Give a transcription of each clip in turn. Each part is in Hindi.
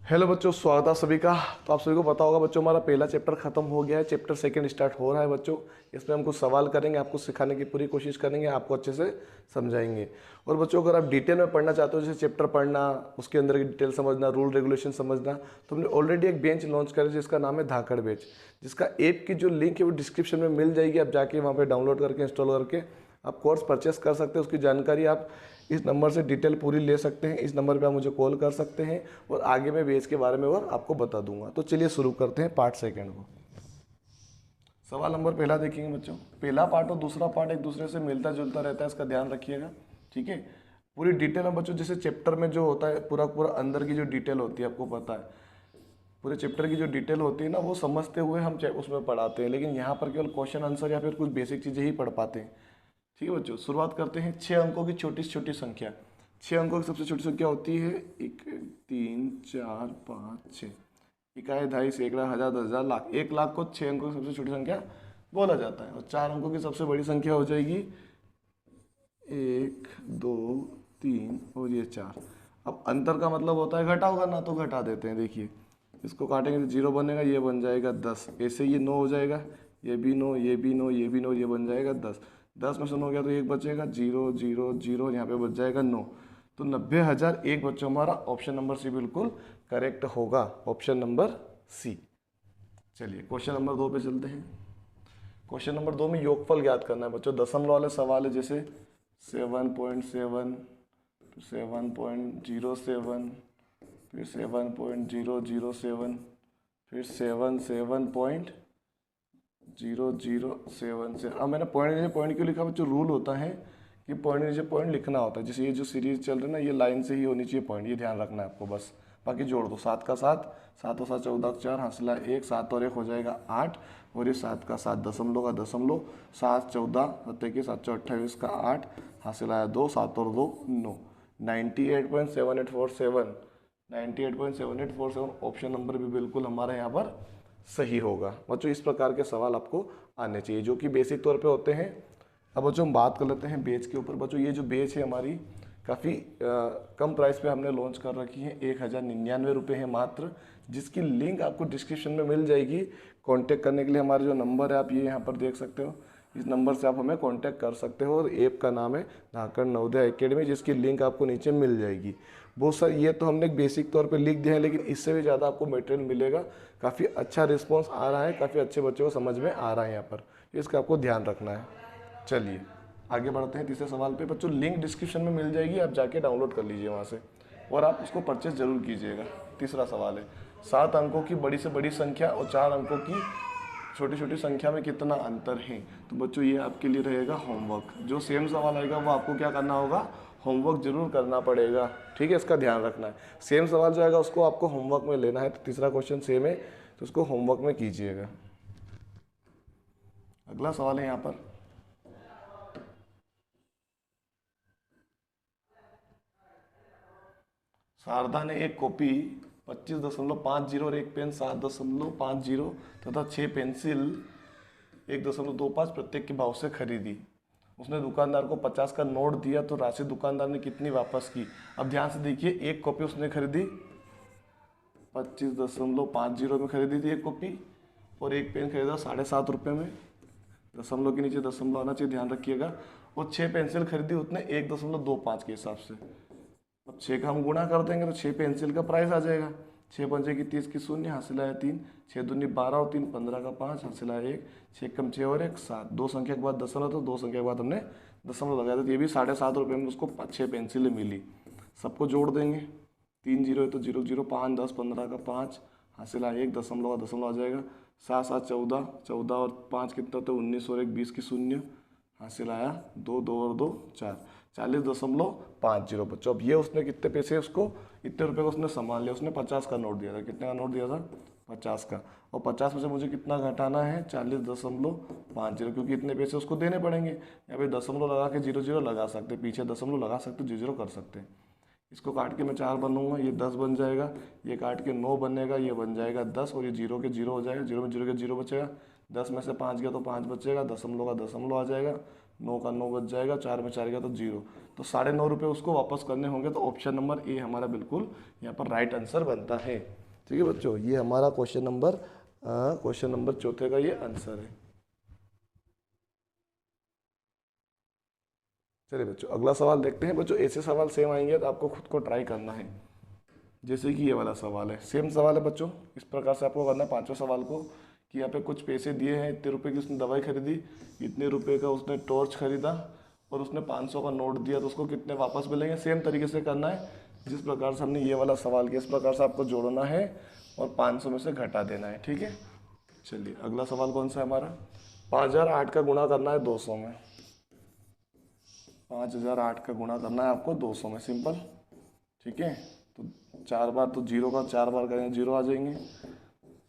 हेलो बच्चों, स्वागत है सभी का। तो आप सभी को पता होगा बच्चों, हमारा पहला चैप्टर खत्म हो गया है, चैप्टर सेकंड स्टार्ट हो रहा है बच्चों। इसमें हम कुछ सवाल करेंगे, आपको सिखाने की पूरी कोशिश करेंगे, आपको अच्छे से समझाएंगे। और बच्चों, अगर आप डिटेल में पढ़ना चाहते हो, जैसे चैप्टर पढ़ना, उसके अंदर की डिटेल समझना, रूल रेगुलेशन समझना, तो हमने ऑलरेडी एक बेंच लॉन्च करा जिसका नाम है धाकड़ बेंच, जिसका ऐप की जो लिंक है वो डिस्क्रिप्शन में मिल जाएगी। आप जाके वहाँ पर डाउनलोड करके इंस्टॉल करके आप कोर्स परचेस कर सकते हैं। उसकी जानकारी आप इस नंबर से डिटेल पूरी ले सकते हैं। इस नंबर पे आप मुझे कॉल कर सकते हैं और आगे मैं बेच के बारे में और आपको बता दूंगा। तो चलिए शुरू करते हैं पार्ट सेकंड को। सवाल नंबर पहला देखेंगे बच्चों। पहला पार्ट और दूसरा पार्ट एक दूसरे से मिलता जुलता रहता है, इसका ध्यान रखिएगा, ठीक है। पूरी डिटेल में बच्चों, जैसे चैप्टर में जो होता है पूरा पूरा अंदर की जो डिटेल होती है, आपको पता है पूरे चैप्टर की जो डिटेल होती है ना, वो समझते हुए हम उसमें पढ़ाते हैं। लेकिन यहाँ पर केवल क्वेश्चन आंसर या फिर कुछ बेसिक चीज़ें ही पढ़ पाते हैं, ठीक है बच्चों। शुरुआत करते हैं। 6 अंकों की छोटी से छोटी संख्या। 6 अंकों की सबसे छोटी संख्या होती है 1, 3, 4, 5, 6। इकाई, दहाई, सैकड़ा, हजार, 10,000, लाख। 1 लाख को 6 अंकों की सबसे छोटी संख्या बोला जाता है। और 4 अंकों की सबसे बड़ी संख्या हो जाएगी 1, 2, 3 और ये 4। अब अंतर का मतलब होता है घटा होगा ना, तो घटा देते हैं। देखिए, इसको काटेंगे तो 0 बनेगा, ये बन जाएगा 10। ऐसे ये 9 हो जाएगा, ये भी 9, ये भी 9, ये भी 9, ये बन जाएगा 10। 10 में से 9 गया तो एक बचेगा, 0, 0, 0, यहाँ पे बच जाएगा 9। तो 90,001 बच्चों, हमारा ऑप्शन नंबर सी बिल्कुल करेक्ट होगा, ऑप्शन नंबर सी। चलिए क्वेश्चन नंबर 2 पे चलते हैं। क्वेश्चन नंबर 2 में योगफल ज्ञात करना है बच्चों। दशमलव वाले सवाल है, जैसे 7.7, 7.07, फिर 7.007, फिर 7.007 से। अब मैंने पॉइंट नीचे पॉइंट क्यों लिखा बच्चों? रूल होता है कि पॉइंट नीचे पॉइंट लिखना होता है। जैसे ये जो सीरीज चल रही है ना, ये लाइन से ही होनी चाहिए पॉइंट, ये ध्यान रखना है आपको बस। बाकी जोड़ दो, 7 का 7, 7 और 7 14 4, हासिला 1, 7 और 1 हो जाएगा 8, और ये 7 का 7, दशमलव का दशमलव, 7 14 7 के 7 28 का 8, हासिल आया 2, 7 और 2 9। 98.7847, 98.7847 ऑप्शन नंबर भी बिल्कुल हमारा यहाँ पर सही होगा बच्चों। इस प्रकार के सवाल आपको आने चाहिए जो कि बेसिक तौर पे होते हैं। अब बच्चों हम बात कर लेते हैं बेच के ऊपर। बच्चों, ये जो बेच है हमारी काफ़ी कम प्राइस पे हमने लॉन्च कर रखी है। 1,099 रुपये है मात्र, जिसकी लिंक आपको डिस्क्रिप्शन में मिल जाएगी। कांटेक्ट करने के लिए हमारा जो नंबर है, आप ये यहाँ पर देख सकते हो, इस नंबर से आप हमें कांटेक्ट कर सकते हो। और ऐप का नाम है धाकड़ नवोदय एकेडमी, जिसकी लिंक आपको नीचे मिल जाएगी। बहुत सारी, ये तो हमने एक बेसिक तौर पे लिख दिया है, लेकिन इससे भी ज़्यादा आपको मटेरियल मिलेगा। काफ़ी अच्छा रिस्पॉन्स आ रहा है, काफ़ी अच्छे बच्चों को समझ में आ रहा है यहाँ पर, इसका आपको ध्यान रखना है। चलिए आगे बढ़ते हैं तीसरे सवाल पे बच्चों। लिंक डिस्क्रिप्शन में मिल जाएगी, आप जाके डाउनलोड कर लीजिए वहाँ से, और आप उसको परचेस जरूर कीजिएगा। तीसरा सवाल है, 7 अंकों की बड़ी से बड़ी संख्या और 4 अंकों की छोटी छोटी संख्या में कितना अंतर है? तो बच्चों, ये आपके लिए रहेगा होमवर्क। जो सेम सवाल आएगा वो आपको क्या करना होगा? होमवर्क जरूर करना पड़ेगा, ठीक है, इसका ध्यान रखना है। सेम सवाल जो आएगा उसको आपको होमवर्क में लेना है। तो तीसरा क्वेश्चन सेम है, तो उसको होमवर्क में कीजिएगा। अगला सवाल है यहाँ पर, शारदा ने एक कॉपी 25.50 और एक पेन 7.50 तथा 6 पेंसिल 1.25 प्रत्येक के भाव से खरीदी। उसने दुकानदार को 50 का नोट दिया, तो राशि दुकानदार ने कितनी वापस की? अब ध्यान से देखिए, एक कॉपी उसने खरीदी 25.50 में खरीदी थी एक कॉपी, और एक पेन खरीदा 7.5 रुपये में। दशमलव के नीचे दशमलव आना चाहिए, ध्यान रखिएगा। और 6 पेंसिल खरीदी उसने 1.25 के हिसाब से। अब 6 का हम गुणा कर देंगे तो 6 पेंसिल का प्राइस आ जाएगा। 6 पंचे की 30 की 0, हासिल आया 3, 6 दूनी 12 और 3 15 का 5, हासिल आया 1, 6 कम 6 और 1 7। 2 संख्या के बाद दशमलव, तो 2 संख्या के बाद हमने दशमलव लगाया था। तो ये भी 7.5 रुपये में उसको 6 पेंसिलें मिली। सबको जोड़ देंगे, 3 जीरो है तो 0 0, 5 10 15 का 5, हासिल आया 1, दशमलव का दशमलव आ जाएगा। 7 7 14, 14 और 5 कितना, तो 19 और 1 20 की 0, हासिल आया 2 2 और 2 4, 40.50 बच्चों। अब ये उसने कितने पैसे, उसको इतने रुपए का उसने सामान लिया। उसने 50 का नोट दिया था। कितने का नोट दिया था? 50 का। और 50 में से मुझे कितना घटाना है? 40.50, क्योंकि इतने पैसे उसको देने पड़ेंगे। यहाँ पे दशमलव लगा के 0 0 लगा सकते, पीछे दशमलव लगा सकते, 0 0 कर सकते हैं। इसको काट के मैं 4 बनूंगा, ये 10 बन जाएगा। ये काट के 9 बनेगा, ये बन जाएगा 10, और ये 0 के 0 हो जाएगा। 0 में 0 के 0 बचेगा। 10 में से 5 गया तो 5 बचेगा, दशमलव का दशमलव आ जाएगा। 9 का 9 बच जाएगा, 4 में 4 गया तो 0, तो 9.5 रुपये उसको वापस करने होंगे। तो ऑप्शन नंबर ए हमारा बिल्कुल यहाँ पर राइट आंसर बनता है। ठीक है बच्चों, ये हमारा क्वेश्चन नंबर चौथे का ये आंसर है। चलिए बच्चों अगला सवाल देखते हैं। बच्चों ऐसे सवाल सेम आएंगे तो आपको खुद को ट्राई करना है। जैसे कि ये वाला सवाल है, सेम सवाल है बच्चों। इस प्रकार से आपको करना है पांचों सवाल को कि यहाँ पे कुछ पैसे दिए हैं, इतने रुपए की उसने दवाई खरीदी, इतने रुपए का उसने टॉर्च खरीदा और उसने 500 का नोट दिया, तो उसको कितने वापस मिलेंगे। सेम तरीके से करना है जिस प्रकार से हमने ये वाला सवाल किया, इस प्रकार से आपको जोड़ना है और 500 में से घटा देना है। ठीक है, चलिए अगला सवाल कौन सा है हमारा। 5008 का गुणा करना है 200 में। 5008 का गुणा करना है आपको 200 में, सिंपल। ठीक है, तो 4 बार तो 0 का 4 बार करेंगे 0 आ जाएंगे,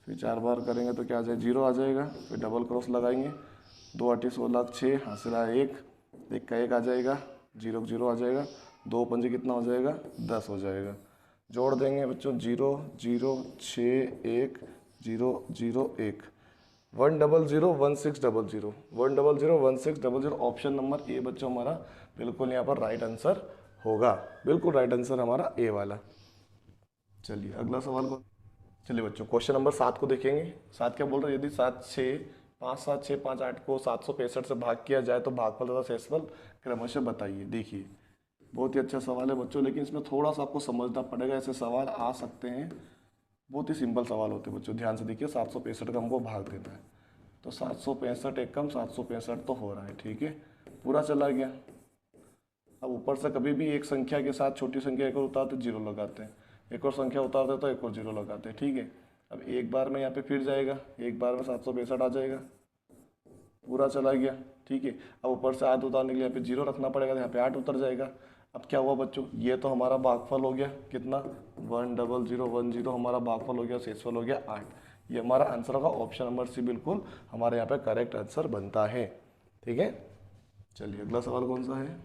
फिर 4 बार करेंगे तो क्या आ जाए 0 आ जाएगा, फिर डबल क्रॉस लगाएंगे, 2 8 16 6 हासिल आया 1, 1 का 1 आ जाएगा, 0 0 आ जाएगा, 2 पंजे कितना हो जाएगा 10 हो जाएगा। जोड़ देंगे बच्चों 0 0 6 1 0 0 1 1001600 1001600 ऑप्शन नंबर ए बच्चों हमारा बिल्कुल यहाँ पर राइट आंसर होगा। बिल्कुल राइट आंसर हमारा ए वाला। चलिए अगला सवाल को, चलिए बच्चों क्वेश्चन नंबर 7 को देखेंगे। 7 क्या बोल रहे हैं, यदि 7 6 5 7 6 5 8 को 765 से भाग किया जाए तो भागफल तथा शेषफल क्रमशः बताइए। देखिए बहुत ही अच्छा सवाल है बच्चों, लेकिन इसमें थोड़ा सा आपको समझना पड़ेगा। ऐसे सवाल आ सकते हैं, बहुत ही सिंपल सवाल होते हैं बच्चों। ध्यान से देखिए, 765 का हमको भाग देना है, तो 765 एक कम 765 तो हो रहा है। ठीक है, पूरा चला गया। अब ऊपर से कभी भी एक संख्या के साथ छोटी संख्या एक और उतारते 0 लगाते हैं, एक और संख्या उतारते तो एक और 0 लगाते हैं। ठीक है, अब एक बार में यहाँ पे फिर जाएगा, एक बार में 765 आ जाएगा, पूरा चला गया। ठीक है, अब ऊपर से 8 उतारने के लिए यहाँ पे 0 रखना पड़ेगा, तो यहाँ पे 8 उतर जाएगा। अब क्या हुआ बच्चों, ये तो हमारा भागफल हो गया कितना 10010 हमारा भागफल हो गया, शेषफल हो गया 8। ये हमारा आंसर होगा ऑप्शन नंबर सी, बिल्कुल हमारे यहाँ पे करेक्ट आंसर बनता है। ठीक है, चलिए अगला सवाल कौन सा है।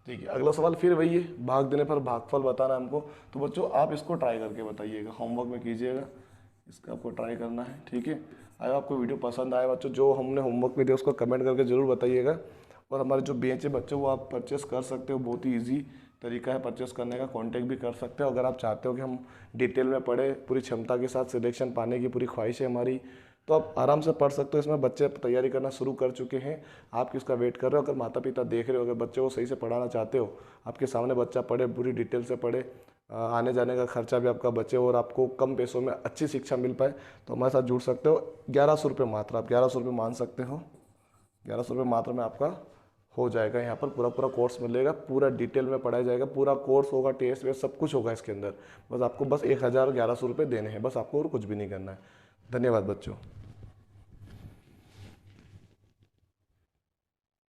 ठीक है, अगला सवाल फिर वही है, भाग देने पर भागफल बताना है हमको। तो बच्चों आप इसको ट्राई करके बताइएगा, होमवर्क में कीजिएगा, इसका आपको ट्राई करना है। ठीक है, अगर आपको वीडियो पसंद आया बच्चों, जो हमने होमवर्क में दिया उसको कमेंट करके जरूर बताइएगा। और हमारे जो बेंच है बच्चों, वो आप परचेस कर सकते हो, बहुत ही ईजी तरीका है परचेस करने का, कॉन्टैक्ट भी कर सकते हो। अगर आप चाहते हो कि हम डिटेल में पढ़े, पूरी क्षमता के साथ सिलेक्शन पाने की पूरी ख्वाहिश है हमारी, तो आप आराम से पढ़ सकते हो। इसमें बच्चे तैयारी करना शुरू कर चुके हैं, आप किसका वेट कर रहे हो। अगर माता पिता देख रहे हो, अगर बच्चे को सही से पढ़ाना चाहते हो, आपके सामने बच्चा पढ़े, पूरी डिटेल से पढ़े, आने जाने का खर्चा भी आपका बचे और आपको कम पैसों में अच्छी शिक्षा मिल पाए, तो हमारे साथ जुड़ सकते हो। 1100 रुपये मात्र, आप 1100 रुपये मान सकते हो। 1100 रुपये मात्र में आपका हो जाएगा, यहाँ पर पूरा कोर्स मिलेगा, पूरा डिटेल में पढ़ाया जाएगा, पूरा कोर्स होगा, टेस्ट वेस्ट सब कुछ होगा इसके अंदर। बस आपको 1100 रुपये देने हैं, बस आपको और कुछ भी नहीं करना है। धन्यवाद बच्चों।